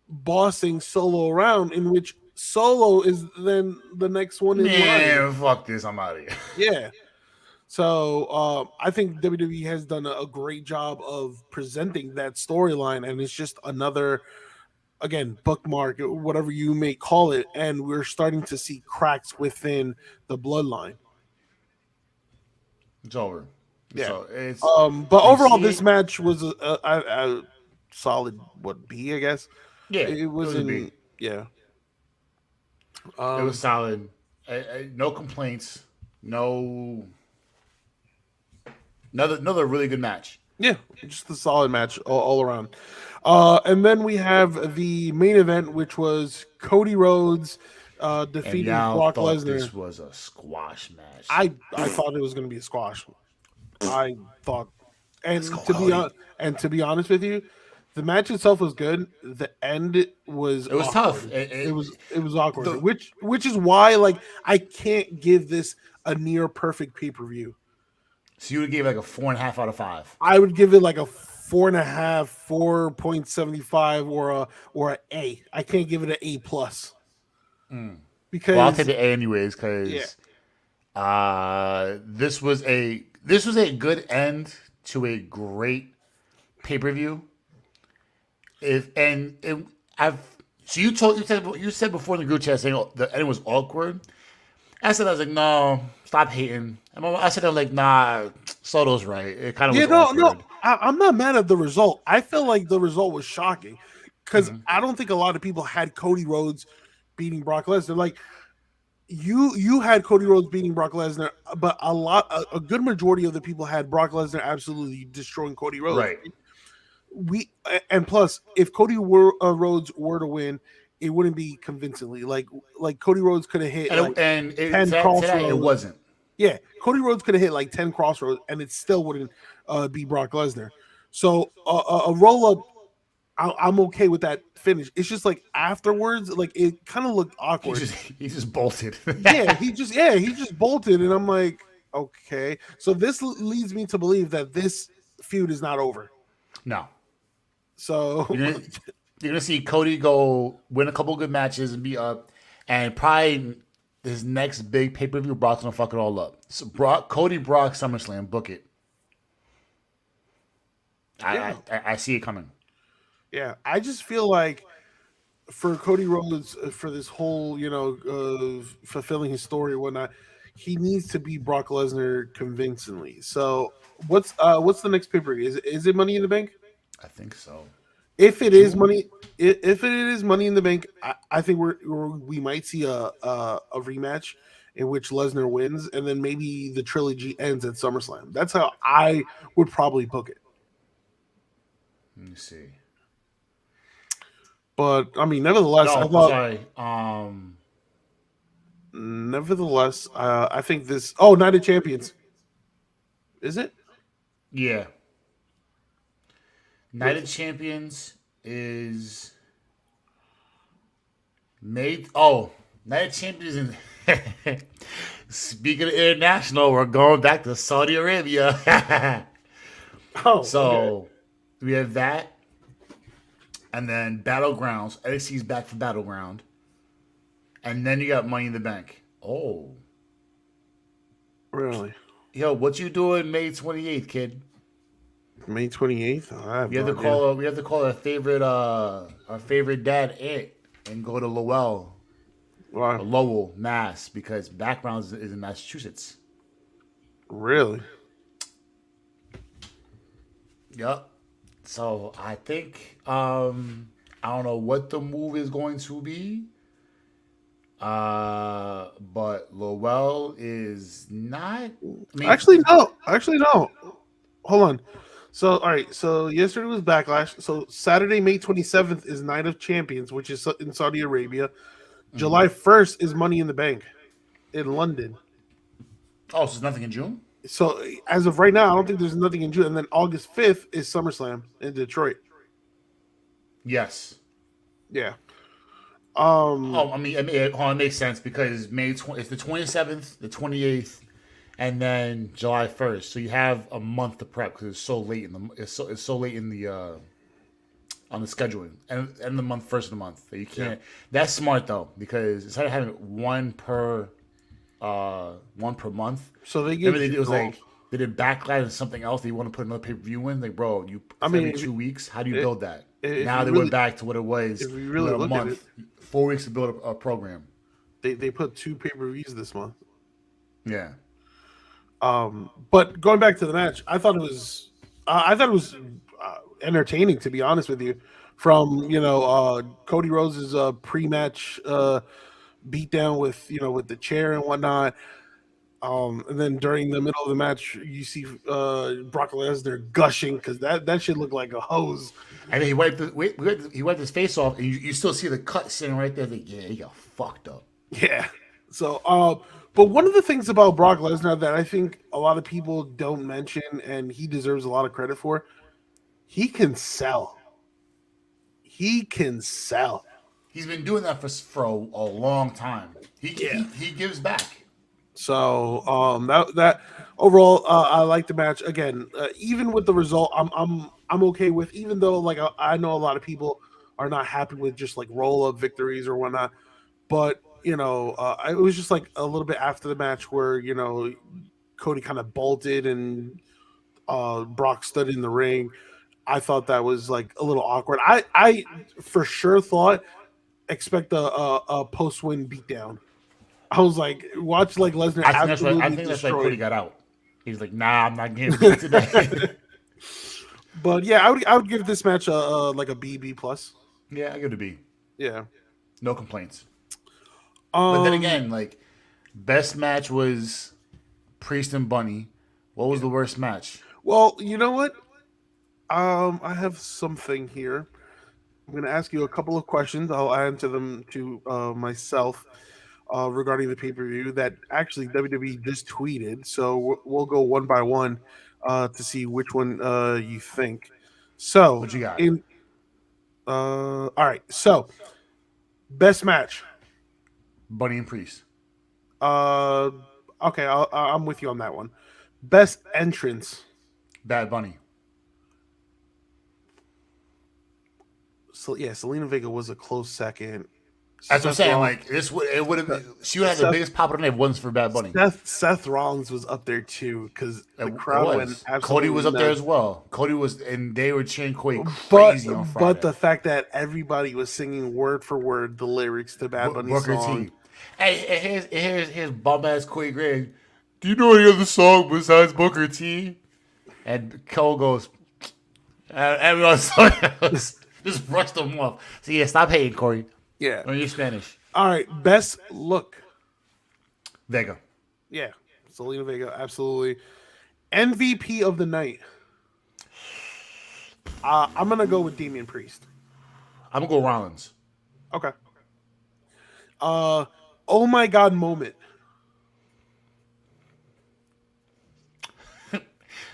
bossing Solo around, in which Solo is then the next one in line. Man, fuck this. I'm out of here. Yeah. So I think WWE has done a great job of presenting that storyline, and it's just another, again, bookmark, whatever you may call it, and we're starting to see cracks within the bloodline. It's over. Yeah. So it's But we overall, see this it. match was a solid B, I guess. Yeah, It it was a B. wasn't. Yeah. It was Um, solid. No complaints. No. Another really good match. Yeah, just a solid match all around. And then we have the main event, which was Cody Rhodes And defeating y'all Brock thought Lesnar. this was a squash match. I thought it was going to be a squash. I thought, Let's go, and Cody. to be honest with you, the match itself was good. The end was It was tough. awkward. It was awkward, The, which is why, like, I can't give this a near perfect pay-per-view. so you would give like a 4.5 out of 5. I would give it like a 4.5, 4.75, or a A. I can't give it an A plus Well, I'll take because the A anyways yeah, because this was a good end to a great pay per view. If and it, I've so you said before in the group chat saying the ending was awkward. I was like, no, stop hating. I said, like, nah, Soto's right. It kind of yeah. was No. awkward. I'm not mad at the result. I feel like the result was shocking because I don't think a lot of people had Cody Rhodes beating Brock Lesnar. Like you had Cody Rhodes beating Brock Lesnar, but a good majority of the people had Brock Lesnar absolutely destroying Cody Rhodes. Right. We and plus, if Rhodes were to win, it wouldn't be convincingly. Like Cody Rhodes could have hit And like 10 to that, it crossroads. wasn't. Yeah, Cody Rhodes could have hit like 10 crossroads, and it still wouldn't be Brock Lesnar. So a roll up, I'm okay with that finish. It's just like afterwards, like it kind of looked awkward. He just bolted. He just bolted, and I'm like, okay. So this leads me to believe that this feud is not over. No. So You're gonna see Cody go win a couple good matches and be up, and probably his next big pay per view, Brock's gonna fuck it all up. So Cody Brock SummerSlam, book it. I see it coming. yeah, I just feel like for Cody Rhodes, for this whole fulfilling his story and whatnot, he needs to beat Brock Lesnar convincingly. So what's the next pay-per-view? Is it Money in the Bank? I think so. If it is June? money, if it is Money in the Bank, I think we might see a rematch in which Lesnar wins, and then maybe the trilogy ends at SummerSlam. That's how I would probably book it. Let me see. But I mean, nevertheless, I No, thought. sorry. Nevertheless, I think this. Oh, Night of Champions, is it? Yeah. Night of Champions is made. Oh, Night of Champions. Speaking of international, we're going back to Saudi Arabia. Oh, So we have that, and then Battlegrounds. NXT's back for Battleground, and then you got Money in the Bank. Oh, really? yo, what you doing May 28th, kid? May 28th? I have We have no to idea. call. We have to call our favorite dad Aunt and go to Lowell Why? or Lowell, Mass, because Backgrounds is in Massachusetts. Really? Yep. So I think I don't know what the move is going to be. But Lowell is not. I mean, Actually, no. Actually, no. Hold on. So, all right. So, yesterday was Backlash. So, Saturday, May 27th is Night of Champions, which is in Saudi Arabia. July 1st is Money in the Bank in London. oh, so there's nothing in June. So, as of right now, I don't think there's nothing in June. And then August 5th is SummerSlam in Detroit. Yes. Yeah. Oh, I mean, it makes sense because it's the 27th, the 28th, and then July 1st. So you have a month to prep because it's so late in the it's so late in the on the scheduling and the month first of the month that you can't. Yeah. That's smart though because instead of having one per month. So they get it was like they did Backlash and something else. They want to put another pay per view in. Like, bro, every 2 weeks. How do you build that? Now they went back to what it was. If we really a look month, at it, 4 weeks to build a program. They put 2 pay-per-views this month. Yeah. But going back to the match, I thought it was entertaining, to be honest with you. From Cody Rhodes' pre-match beatdown with the chair and whatnot. And then during the middle of the match, you see Brock Lesnar gushing because that shit looked like a hose. And then he wiped his face off, and you still see the cut sitting right there. Like, yeah, he got fucked up. Yeah. So, but one of the things about Brock Lesnar that I think a lot of people don't mention, and he deserves a lot of credit for, he can sell. He can sell. He's been doing that for a long time. He gives back. So that overall, I like the match. Again, even with the result, I'm okay with. Even though like I know a lot of people are not happy with just like roll up victories or whatnot, but it was just like a little bit after the match where Cody kind of bolted and Brock stood in the ring. I thought that was like a little awkward. I for sure thought expect a post win beatdown. I was like, watch like Lesnar absolutely I think that's why Cody got out. He's like, nah, I'm not getting beat today. But yeah, I would give this match like a B plus. Yeah, I give it a B. Yeah, no complaints. But then again, like best match was Priest and Bunny. What was the worst match? Well, you know what? I have something here. I'm going to ask you a couple of questions. I'll answer them to myself regarding the pay-per-view that actually WWE just tweeted. So we'll go one by one to see which one you think. So what you got? All right. So best match. Bunny and Priest. Okay, I'm with you on that one. Best entrance. Bad Bunny. So yeah, Zelina Vega was a close second. That's what I'm saying. Like it would have. She would have the biggest pop on it once for Bad Bunny. Seth Rollins was up there too because the crowd went absolutely. Cody was up there as well. Cody was, and they were cheering Cody crazy on Friday. But the fact that everybody was singing word for word the lyrics to Bad Bunny's song. Hey, here's bum ass Corey Gray. Do you know any other song besides Booker T? And Cole goes, everyone just brushed them off. So yeah, stop hating, Corey. Yeah. Learn your Spanish. All right. Best look. Vega. Yeah. Zelina Vega. Absolutely. MVP of the night. I'm gonna go with Damian Priest. I'm gonna go Rollins. Okay. Oh my God moment.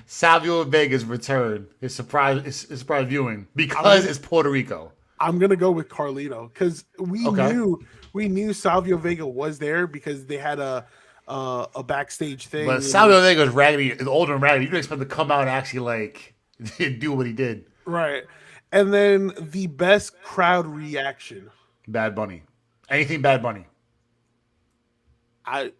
Savio Vega's return is surprise viewing because it's Puerto Rico. I'm gonna go with Carlito because we Okay. knew Savio Vega was there because they had a backstage thing. But Savio Vega's raggedy, is older and raggedy. You don't expect him to come out and actually like do what he did. Right. And then the best crowd reaction. Bad Bunny. Anything Bad Bunny. I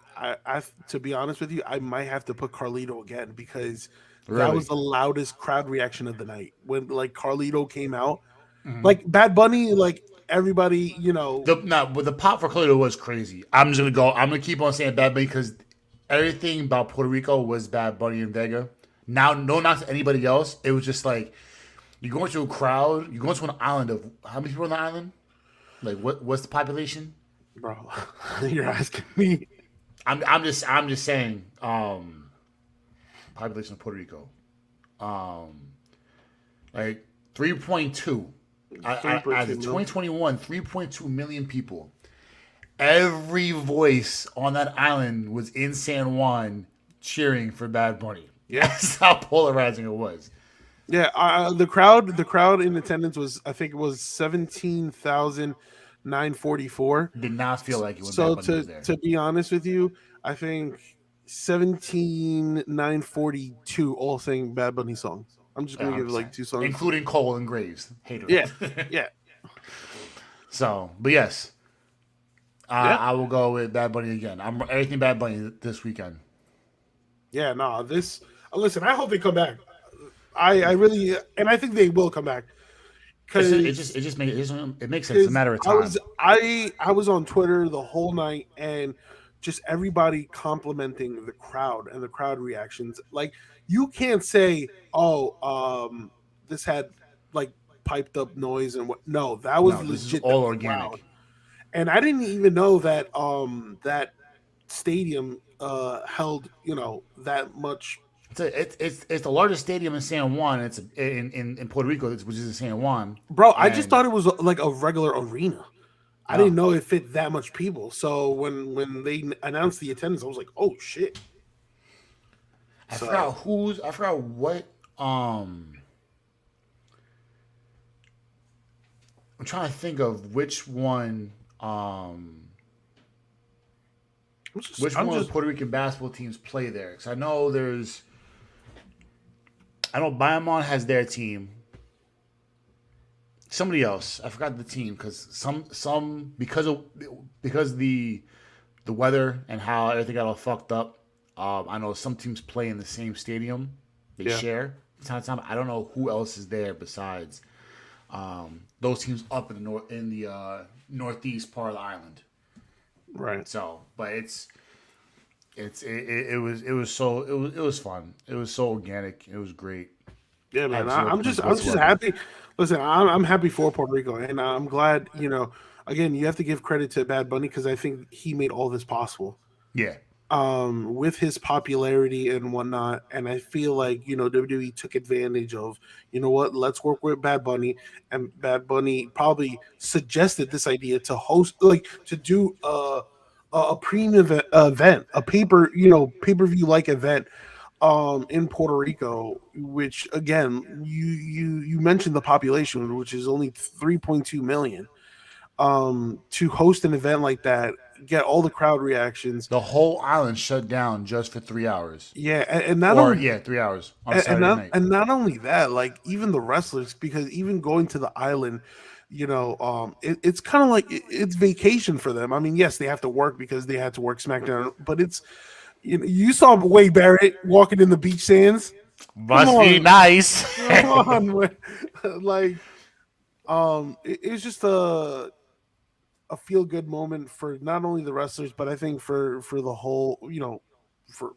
to be honest with you, I might have to put Carlito again because that Really? was the loudest crowd reaction of the night when like Carlito came out. Like Bad Bunny, like everybody, But the pop for Cody was crazy. I'm gonna keep on saying Bad Bunny because everything about Puerto Rico was Bad Bunny and Vega. Now, no knocks to anybody else. It was just like you go into a crowd. You go into an island of how many people on the island? Like what's the population? bro. You're asking me. I'm just saying. Population of Puerto Rico. Like 3.2. As of 2021, 3.2 million people. Every voice on that island was in San Juan cheering for Bad Bunny. Yeah. That's how polarizing it was. Yeah, the crowd in attendance was, I think it was 17,944. Did not feel like it was So Bad Bunny was there. to be honest with you, I think 17,942 all saying Bad Bunny songs. I'm just gonna give like 2 songs, including Cole and Graves. Hater. Yeah, yeah. So, but yes, I will go with Bad Bunny again. I'm everything Bad Bunny this weekend. Yeah, no, this. Listen, I hope they come back. I really, and I think they will come back. Because It just makes it makes sense. It's a matter of time. I was on Twitter the whole night and just everybody complimenting the crowd and the crowd reactions. Like you can't say, this had like piped up noise and what. No, that was No, this is legit. all organic. Crowd. And I didn't even know that that stadium held that much. It's the largest stadium in San Juan. It's in Puerto Rico, which is in San Juan. Bro, I just thought it was like a regular arena. I No. didn't know it fit that much people. So when they announced the attendance, I was like, oh shit. I forgot what I'm trying to think of which one which one of the Puerto Rican basketball teams play there. Because I know Bayamon has their team. Somebody else, I forgot the team because some because the weather and how everything got all fucked up. I know some teams play in the same stadium. They share from time to time. I don't know who else is there besides those teams up in the northeast part of the island. Right. So, but it was fun. It was so organic. It was great. Yeah, man. I'm just happy. Listen, I'm happy for Puerto Rico, and I'm glad. Again, you have to give credit to Bad Bunny because I think he made all this possible. Yeah. With his popularity and whatnot, and I feel like WWE took advantage of what, let's work with Bad Bunny, and Bad Bunny probably suggested this idea to host, like to do a premium event, a pay-per-view like event in Puerto Rico, which again you mentioned the population, which is only 3.2 million. To host an event like that, get all the crowd reactions. The whole island shut down just for 3 hours. Yeah, and not only 3 hours on Saturday night. And not only that, like even the wrestlers, because even going to the island, it's kind of like it's vacation for them. I mean, yes, they have to work because they had to work SmackDown, but it's you saw Wade Barrett walking in the beach sands. Must be nice. Come on, man. Like, it's just a a feel good moment for not only the wrestlers, but I think for the whole,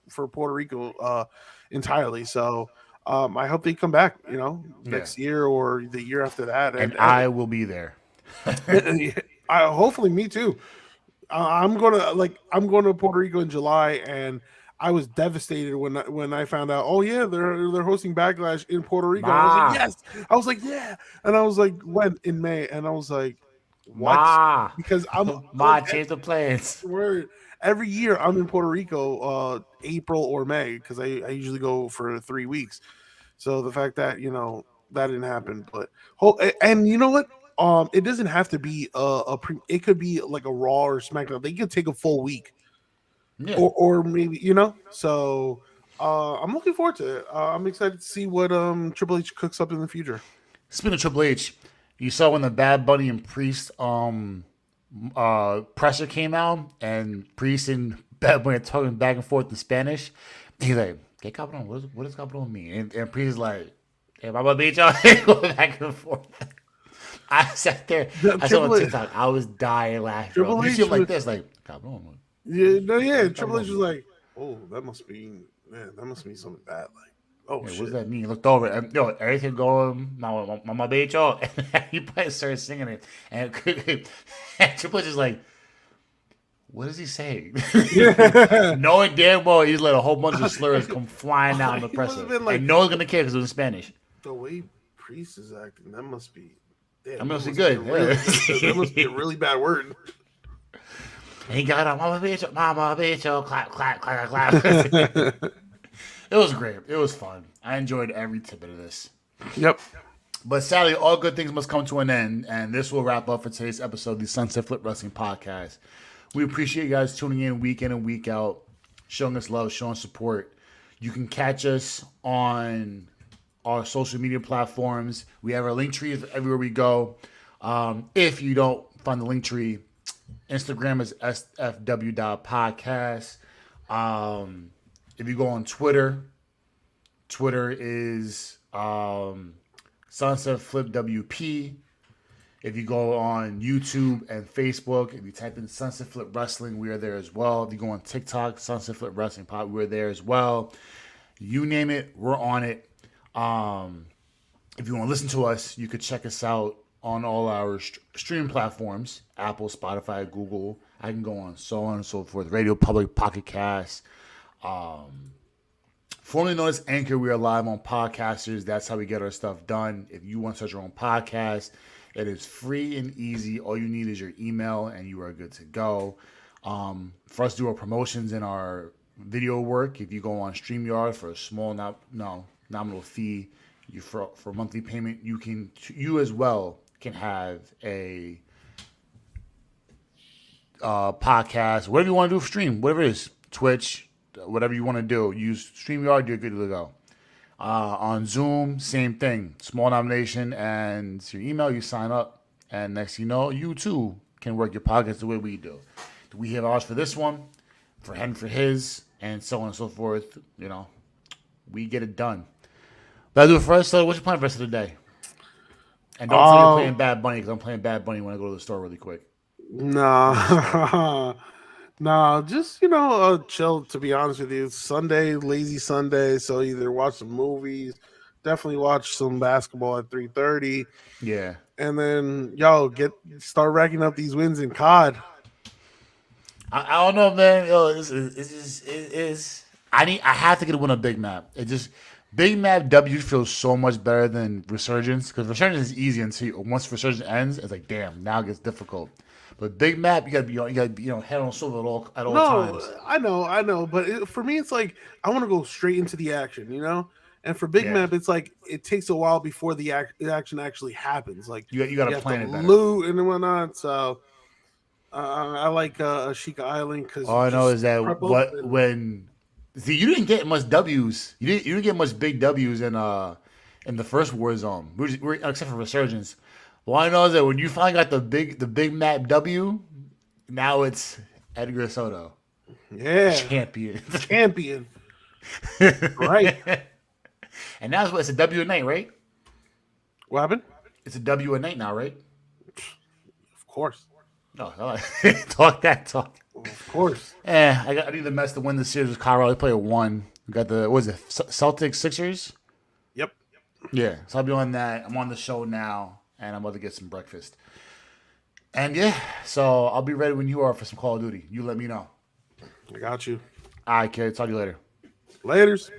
for Puerto Rico entirely. So I hope they come back, Yeah. next year or the year after that, And I will be there. hopefully me too. I'm going to Puerto Rico in July, and I was devastated when I found out. Oh yeah, they're hosting Backlash in Puerto Rico. And I was like, Ma. yes. I was like, yeah. And I was like, when in May? And I was like, what? Ma. Because I'm Ma, change the plans. we're every year I'm in Puerto Rico, April or May, because I usually go for 3 weeks. So the fact that that didn't happen, but and you know what? It doesn't have to be it could be like a Raw or SmackDown. They could take a full week, Yeah. or maybe So I'm looking forward to it. I'm excited to see what Triple H cooks up in the future. Speaking of Triple H, you saw when the Bad Bunny and Priest pressure came out, and Priest and Bad Bunny are talking back and forth in Spanish. He's like, "¿Qué cabrón? What does cabrón mean?" And Priest is like, "Hey, Mama Bicho," going back and forth. I sat there. I saw on TikTok. I was dying laughing. Triple You H see him like was- this, like cabrón. Yeah. Triple H was like, oh, that must be something bad. Like, oh Yeah, shit. what does that mean? He looked over, and everything going, Mama Bicho, and he probably started singing it, and Triple H is like, what is he saying? Knowing damn well he's let a whole bunch of slurs come flying out in the He must presser, have been like- and no one's gonna care because it was in Spanish. The way Priest is acting, that must be. Damn, That must be be good. a really- that must be a really bad word. And he got on Mama Bicho, clap, clap, clap, clap. It was great. It was fun. I enjoyed every tidbit of this. Yep. But sadly, all good things must come to an end, and this will wrap up for today's episode of the Sunset Flip Wrestling Podcast. We appreciate you guys tuning in week and week out, showing us love, showing support. You can catch us on our social media platforms. We have our link tree everywhere we go. If you don't find the link tree, Instagram is sfw.podcast. If you go on Twitter is Sunset Flip WP. If you go on YouTube and Facebook, if you type in Sunset Flip Wrestling, we are there as well. If you go on TikTok, Sunset Flip Wrestling Pod, we're there as well. You name it, we're on it. If you want to listen to us, you could check us out on all our stream platforms, Apple, Spotify, Google. I can go on and so forth. Radio Public, Pocket Cast. Formerly known as Anchor, we are live on Podcasters. That's how we get our stuff done. If you want to start your own podcast, it is free and easy. All you need is your email, and you are good to go. For us to do our promotions and our video work, if you go on StreamYard for a small nominal fee, for monthly payment, you as well can have a podcast, whatever you want to do for stream, whatever it is, Twitch, whatever you want to do. Use StreamYard, you're good to go. On Zoom, same thing. Small nomination and your email, you sign up, and next you know, you too can work your podcast the way we do. We have ours for this one, for him for his, and so on and so forth. We get it done. That'll do it for us. So what's your plan for the rest of the day? And don't say you're playing Bad Bunny, because I'm playing Bad Bunny when I go to the store really quick. Nah. Nah, just chill. To be honest with you, Sunday, lazy Sunday. So either watch some movies, definitely watch some basketball at 3:30. Yeah, and then start racking up these wins in COD. I don't know, man. I have to get a win on Big Map. Big Map W feels so much better than Resurgence, because Resurgence is easy until once Resurgence ends, it's like damn, now it gets difficult. But Big Map, you gotta be head on swivel at all times. I know, but for me, it's like I want to go straight into the action, And for Big Map, it's like it takes a while before the action actually happens. Like you got to plan it better, loot and whatnot. So I like Ashika Island because all I know is that you didn't get much W's. You didn't get much big W's in the first Warzone, except for Resurgence. All I know is that when you finally got the big Map W, now it's Edgar Soto. Yeah. Champion. Right. And now it's a W a night, right? What happened? It's a W a night now, right? Of course. Oh, talk that talk. Of course. I need the Mets to win the series with Colorado. They play a 1. We got the, what is it, Celtics, Sixers? Yep. Yeah, so I'll be on that. I'm on the show now, and I'm about to get some breakfast. And yeah, so I'll be ready when you are for some Call of Duty. You let me know. I got you. All right, kid. Talk to you later. Laters.